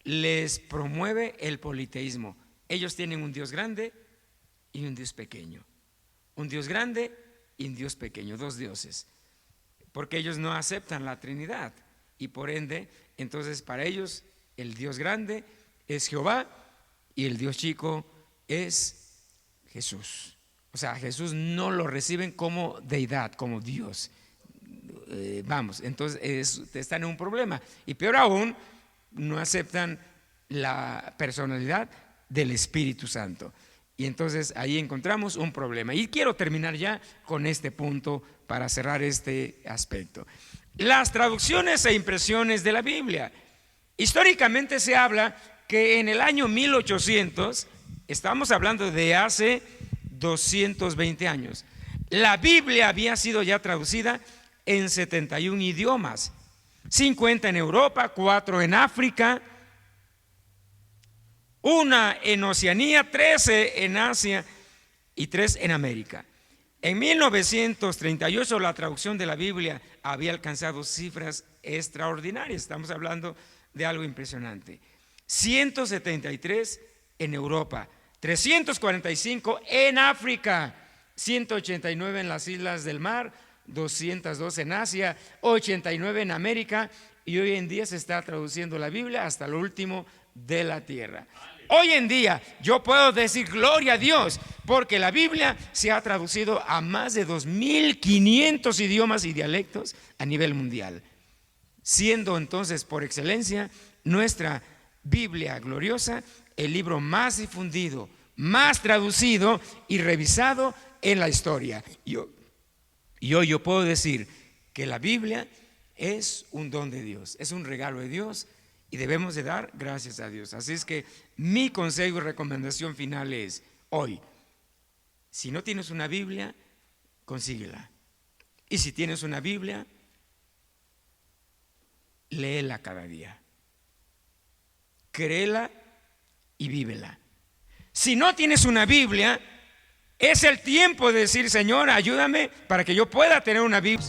les promueve el politeísmo. Ellos tienen un Dios grande y un Dios pequeño. Un Dios grande y un Dios pequeño, dos dioses. Porque ellos no aceptan la Trinidad. Y por ende, entonces para ellos el Dios grande es Jehová y el Dios chico es Jesús. O sea, Jesús no lo reciben como deidad, como Dios. Entonces están en un problema. Y peor aún, no aceptan la personalidad del Espíritu Santo. Y entonces ahí encontramos un problema. Y quiero terminar ya con este punto para cerrar este aspecto. Las traducciones e impresiones de la Biblia. Históricamente se habla que en el año 1800, estamos hablando de hace 220 años, la Biblia había sido ya traducida en 71 idiomas, 50 en Europa, 4 en África, 1 en Oceanía, 13 en Asia y 3 en América. En 1938 la traducción de la Biblia había alcanzado cifras extraordinarias, estamos hablando de algo impresionante. 173 en Europa, 345 en África, 189 en las Islas del Mar, 202 en Asia, 89 en América, y hoy en día se está traduciendo la Biblia hasta lo último de la tierra. Hoy en día yo puedo decir gloria a Dios, porque la Biblia se ha traducido a más de 2500 idiomas y dialectos a nivel mundial, siendo entonces por excelencia nuestra Biblia gloriosa el libro más difundido, más traducido y revisado en la historia. Y hoy yo puedo decir que la Biblia es un don de Dios, es un regalo de Dios, y debemos de dar gracias a Dios. Así es que mi consejo y recomendación final es: hoy, si no tienes una Biblia, consíguela. Y si tienes una Biblia, léela cada día, créela y vívela. Si no tienes una Biblia, es el tiempo de decir: Señor, ayúdame para que yo pueda tener una Biblia.